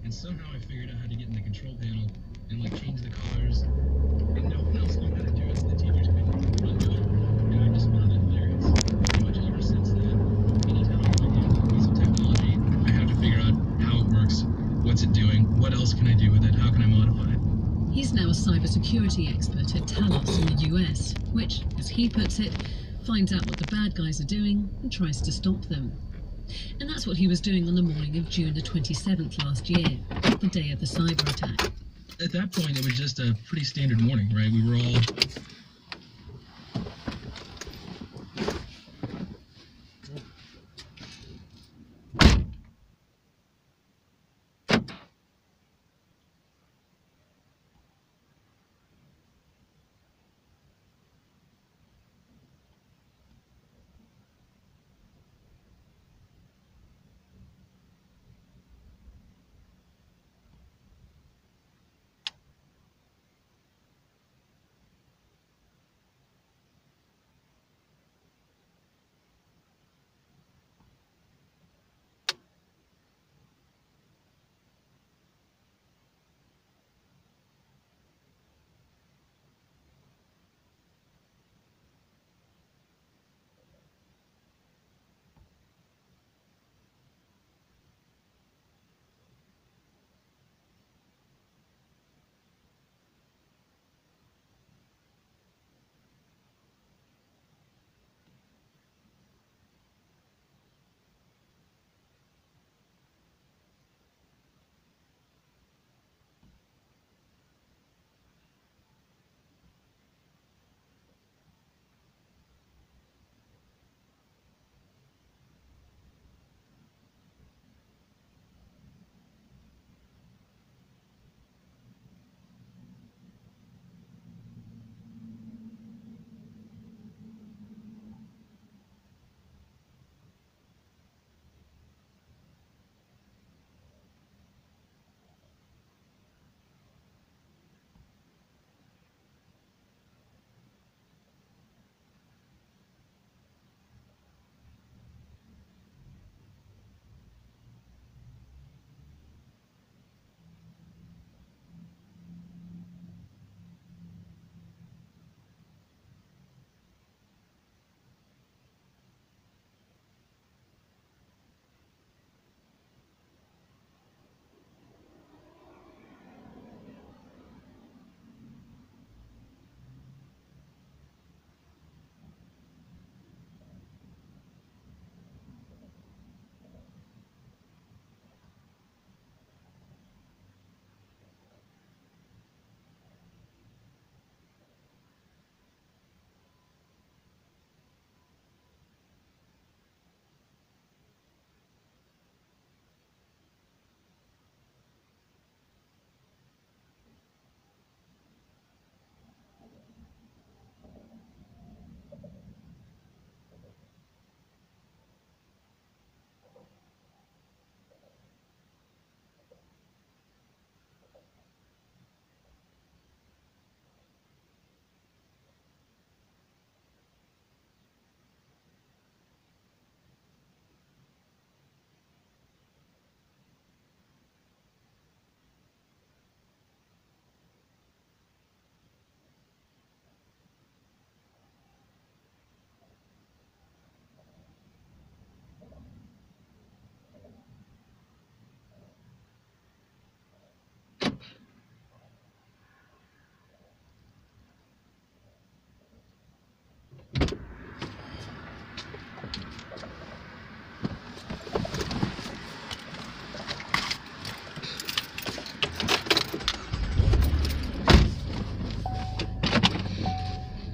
and somehow I figured out how to get in the control panel and like change the colors, and no one else knew how to do it, so the teachers couldn't undo it, and I just found it hilarious. Pretty much ever since then, anytime I'm looking at a piece of technology, I have to figure out how it works, what's it doing, what else can I do with it, how can I modify it. He's now a cybersecurity expert at Talos in the US, which, as he puts it, finds out what the bad guys are doing and tries to stop them. And that's what he was doing on the morning of June the 27th last year, the day of the cyber attack. At that point, it was just a pretty standard morning, right? We were all...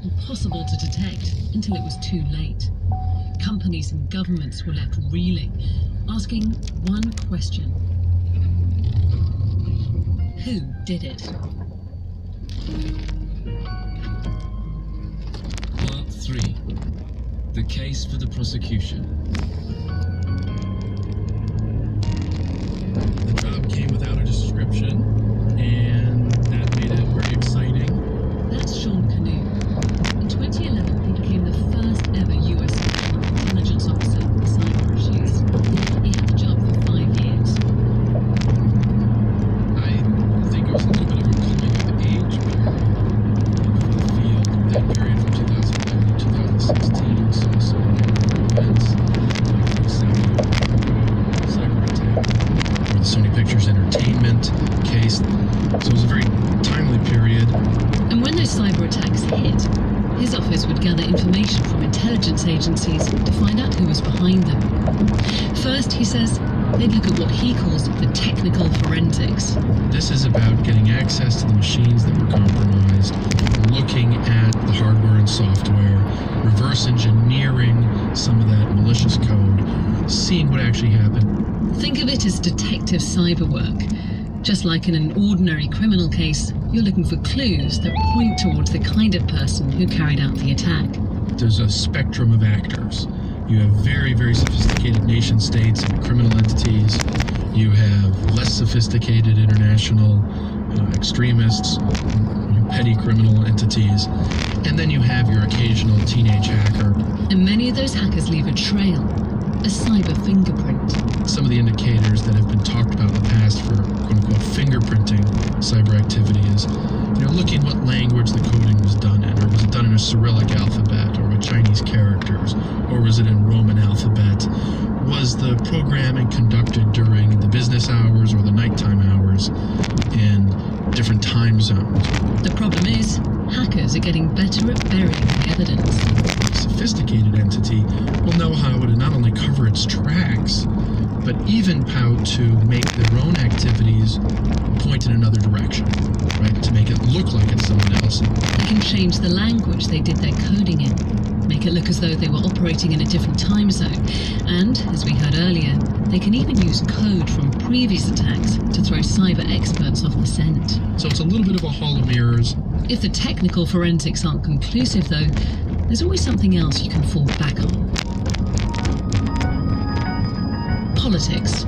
Impossible to detect until it was too late. Companies and governments were left reeling, asking one question. Who did it? Part 3. The case for the prosecution. The job came without a description, and that made it very exciting. That's Sean Canoe. In 2011, he became the first ever US intelligence officer for cyber issues. He had the job for 5 years. So it was a very timely period. And when those cyber attacks hit, his office would gather information from intelligence agencies to find out who was behind them. First, he says, they'd look at what he calls the technical forensics. This is about getting access to the machines that were compromised, looking at the hardware and software, reverse engineering some of that malicious code, seeing what actually happened. Think of it as detective cyber work. Just like in an ordinary criminal case, you're looking for clues that point towards the kind of person who carried out the attack. There's a spectrum of actors. You have very, very sophisticated nation states and criminal entities. You have less sophisticated international extremists, petty criminal entities. And then you have your occasional teenage hacker. And many of those hackers leave a trail, a cyber fingerprint. Some of the indicators that have been talked about in the past for quote-unquote fingerprinting cyber activity is, looking what language the coding was done in, or was it done in a Cyrillic alphabet, or with Chinese characters, or was it in Roman alphabet? Was the programming conducted during the business hours or the nighttime hours in different time zones? The problem is, hackers are getting better at burying the evidence. A sophisticated entity will know how to not only cover its tracks, but even how to make their own activities point in another direction, right? To make it look like it's someone else. They can change the language they did their coding in, make it look as though they were operating in a different time zone. And, as we heard earlier, they can even use code from previous attacks to throw cyber experts off the scent. So it's a little bit of a hall of mirrors. If the technical forensics aren't conclusive, though, there's always something else you can fall back on. Politics.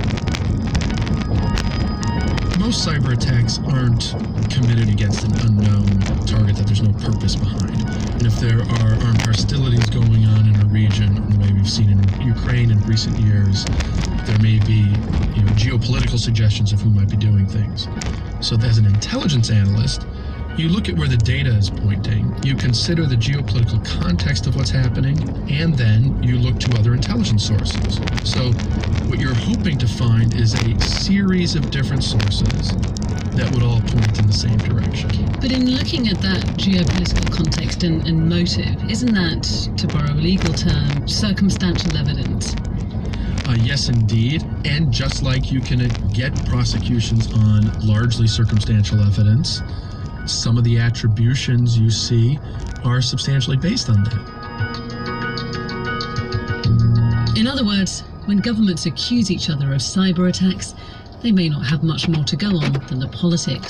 Most cyber attacks aren't committed against an unknown target that there's no purpose behind. And if there are armed hostilities going on in a region, the way we've seen in Ukraine in recent years, there may be geopolitical suggestions of who might be doing things. So as an intelligence analyst, you look at where the data is pointing, you consider the geopolitical context of what's happening, and then you look to other intelligence sources. So what you're hoping to find is a series of different sources that would all point in the same direction. But in looking at that geopolitical context and motive, isn't that, to borrow a legal term, circumstantial evidence? Yes, indeed. And just like you can get prosecutions on largely circumstantial evidence, some of the attributions you see are substantially based on that. In other words, when governments accuse each other of cyber attacks, they may not have much more to go on than the politics.